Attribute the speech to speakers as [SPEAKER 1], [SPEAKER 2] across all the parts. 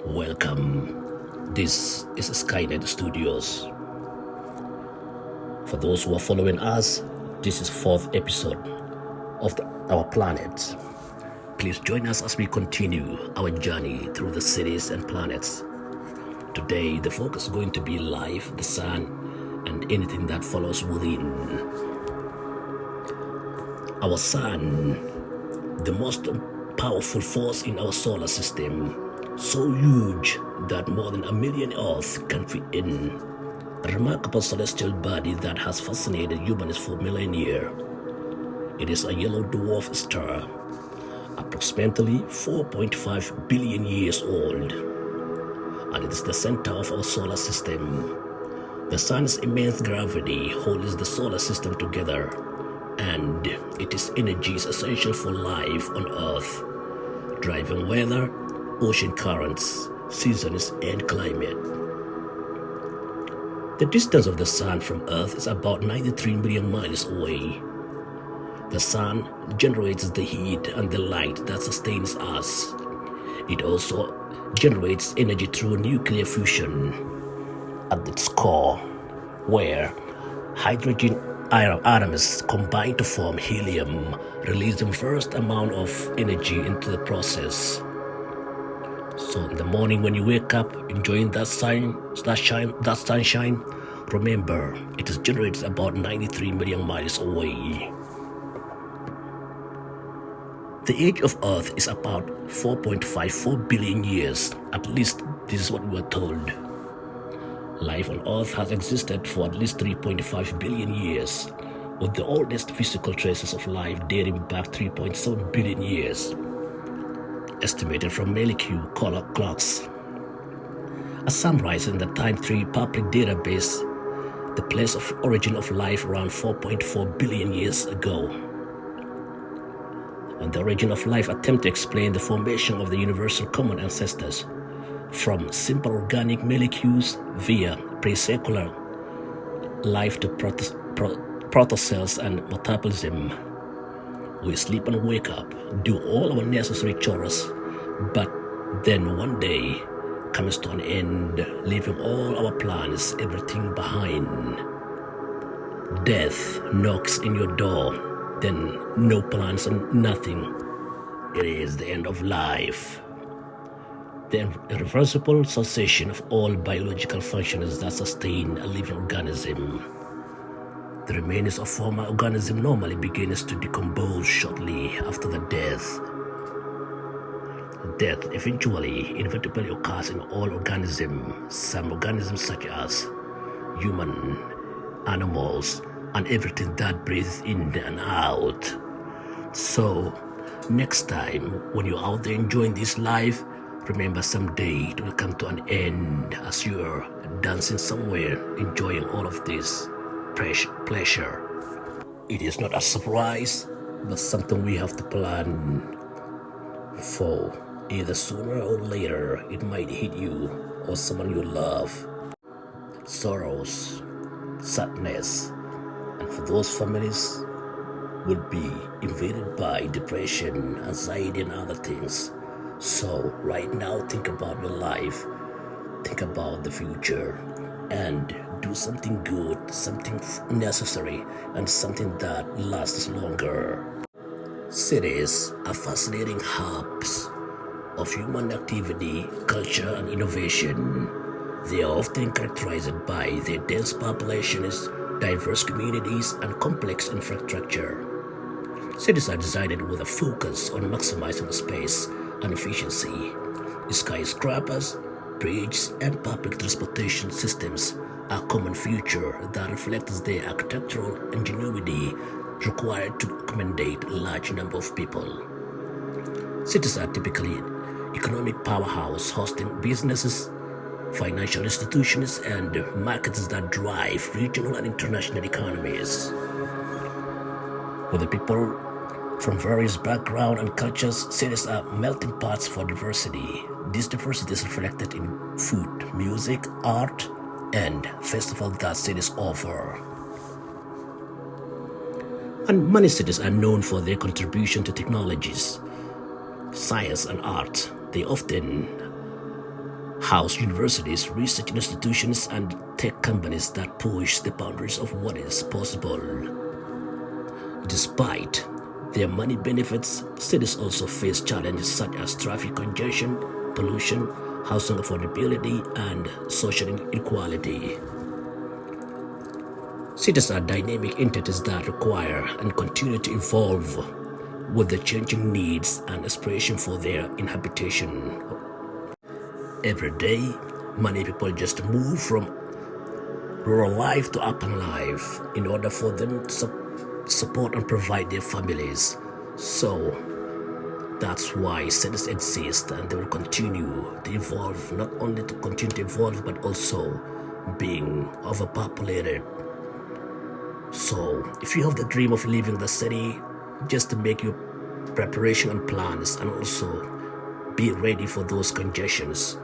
[SPEAKER 1] Welcome. This is Skynet Studios. For those who are following us, this is fourth episode of our planet. Please join us as we continue our journey through the cities and planets. Today, the focus is going to be life, the sun, and anything that follows within. Our sun, the most powerful force in our solar system, so huge that more than 1 million Earths can fit in. A remarkable celestial body that has fascinated humans for millennia. It is a yellow dwarf star, approximately 4.5 billion years old, and it is the center of our solar system. The sun's immense gravity holds the solar system together, and its energy is essential for life on Earth, driving weather, ocean currents, seasons, and climate. The distance of the sun from Earth is about 93 million miles away. The sun generates the heat and the light that sustains us. It also generates energy through nuclear fusion at its core, where hydrogen atoms combine to form helium, releasing vast amount of energy into the process. So in the morning when you wake up, enjoying that sunshine, remember it is generated about 93 million miles away. The age of Earth is about 4.54 billion years. At least this is what we were told. Life on Earth has existed for at least 3.5 billion years, with the oldest physical traces of life dating back 3.7 billion years, estimated from molecular clocks. A summary in the Time3 public database, the place of origin of life around 4.4 billion years ago. And the origin of life attempt to explain the formation of the universal common ancestors from simple organic molecules via pre-secular life to protocells and metabolism. We sleep and wake up, do all our necessary chores, but then one day comes to an end, leaving all our plans, everything behind. Death knocks in your door, then no plans and nothing. It is the end of life. The irreversible cessation of all biological functions that sustain a living organism. The remains of former organism normally begins to decompose shortly after the death. Death eventually inevitably occurs in all organisms. Some organisms such as human, animals, and everything that breathes in and out. So, next time when you're out there enjoying this life, remember someday it will come to an end as you're dancing somewhere, enjoying all of this pleasure. It is not a surprise, but something we have to plan for. Either sooner or later, it might hit you or someone you love. Sorrows, sadness, and for those families will be invaded by depression, anxiety, and other things. So right now, think about your life, think about the future, and do something good, something necessary, and something that lasts longer. Cities are fascinating hubs of human activity, culture, and innovation. They are often characterized by their dense populations, diverse communities, and complex infrastructure. Cities are designed with a focus on maximizing space and efficiency. Skyscrapers, bridges, and public transportation systems are a common feature that reflects the architectural ingenuity required to accommodate a large number of people. Cities are typically economic powerhouse, hosting businesses, financial institutions, and markets that drive regional and international economies. With the people from various backgrounds and cultures, cities are melting pots for diversity. This diversity is reflected in food, music, art, and festivals that cities offer. And many cities are known for their contribution to technologies, science, and art. They often house universities, research institutions, and tech companies that push the boundaries of what is possible. Despite their money benefits, cities also face challenges such as traffic congestion, pollution, housing affordability, and social inequality. Cities are dynamic entities that require and continue to evolve with the changing needs and aspiration for their inhabitation. Every day, many people just move from rural life to urban life in order for them to support and provide their families. So that's why cities exist, and they will continue to evolve, not only to continue to evolve, but also being overpopulated. So if you have the dream of leaving the city, just to make your preparation and plans, and also be ready for those congestions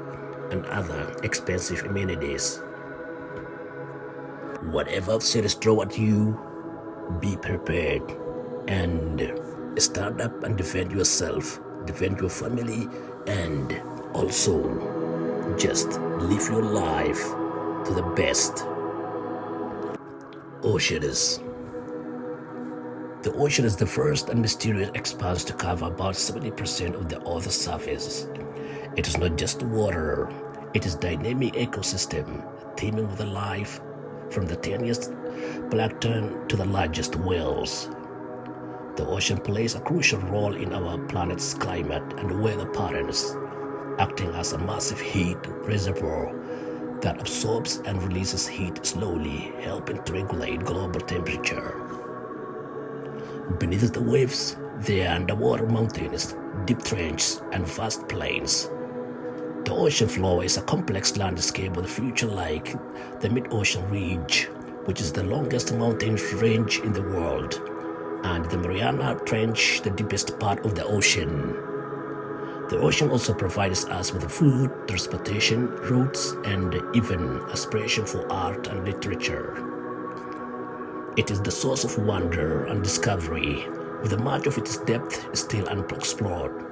[SPEAKER 1] and other expensive amenities. Whatever cities throw at you, be prepared and stand up and defend yourself, defend your family, and also just live your life to the best. Oceans. The ocean is the first and mysterious expanse to cover about 70% of the Earth's surface. It is not just water, it is a dynamic ecosystem teeming with life, from the tiniest plankton to the largest whales. The ocean plays a crucial role in our planet's climate and weather patterns, acting as a massive heat reservoir that absorbs and releases heat slowly, helping to regulate global temperature. Beneath the waves, there are underwater mountains, deep trenches, and vast plains. The ocean floor is a complex landscape with a feature like the Mid-Ocean Ridge, which is the longest mountain range in the world, and the Mariana Trench, the deepest part of the ocean. The ocean also provides us with food, transportation routes, and even aspiration for art and literature. It is the source of wonder and discovery, with much of its depth still unexplored.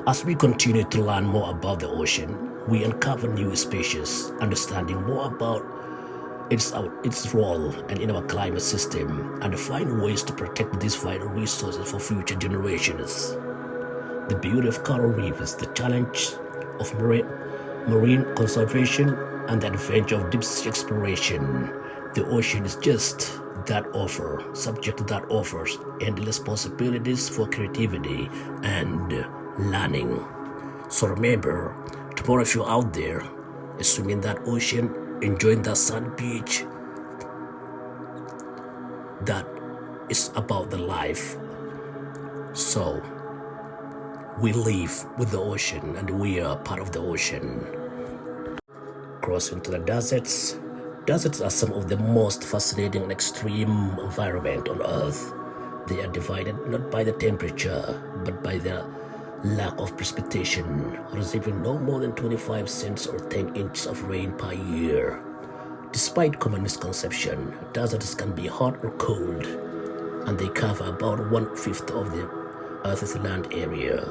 [SPEAKER 1] As we continue to learn more about the ocean, we uncover new species, understanding more about its role and in our climate system, and find ways to protect these vital resources for future generations. The beauty of coral reefs, the challenge of marine conservation, and the adventure of deep sea exploration. The ocean is just that subject that offers endless possibilities for creativity and learning. So remember, tomorrow if you're out there, swimming that ocean, enjoying that sand beach, that is about the life. So we live with the ocean and we are part of the ocean. Crossing to the deserts. Deserts are some of the most fascinating and extreme environment on Earth. They are divided not by the temperature, but by the lack of precipitation, receiving no more than 25 cents or 10 inches of rain per year. Despite common misconception, deserts can be hot or cold, and they cover about 1/5 of the Earth's land area.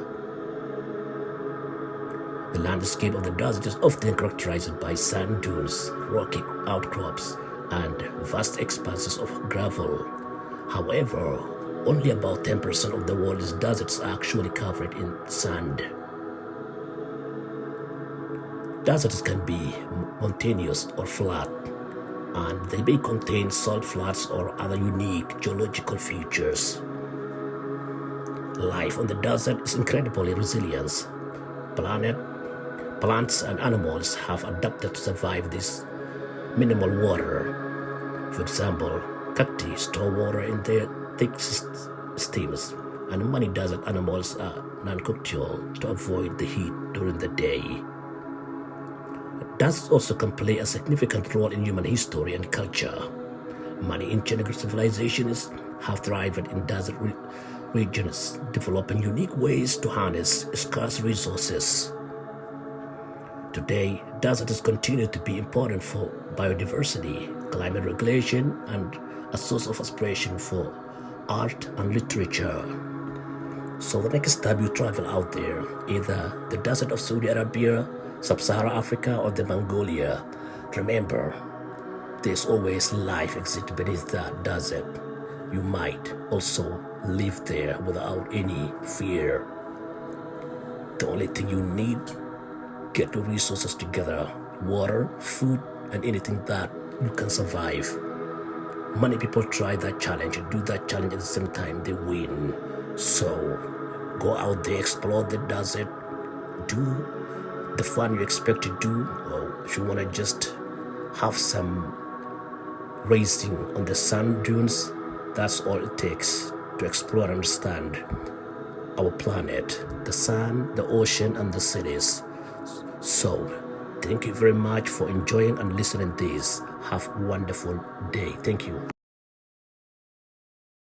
[SPEAKER 1] The landscape of the desert is often characterized by sand dunes, rocky outcrops, and vast expanses of gravel. However, only about 10% of the world's deserts are actually covered in sand. Deserts can be mountainous or flat, and they may contain salt flats or other unique geological features. Life on the desert is incredibly resilient. Plants and animals have adapted to survive this minimal water. For example, cacti store water in their thick stems, and many desert animals are non-cocktail to avoid the heat during the day. Deserts also can play a significant role in human history and culture. Many ancient civilizations have thrived in desert regions, developing unique ways to harness scarce resources. Today, deserts continue to be important for biodiversity, climate regulation, and a source of inspiration for art and literature. So the next time you travel out there, either the desert of Saudi Arabia, Sub-Saharan Africa, or the Mongolia, remember, there's always life exists beneath that desert. You might also live there without any fear. The only thing you need, get the resources together, water, food, and anything that you can survive. Many people try that challenge and do that challenge at the same time, they win. So go out there, explore the desert, do the fun you expect to do, or if you want to just have some racing on the sand dunes, that's all it takes to explore and understand our planet, the sun, the ocean, and the cities. So thank you very much for enjoying and listening to this. Have a wonderful day. Thank you.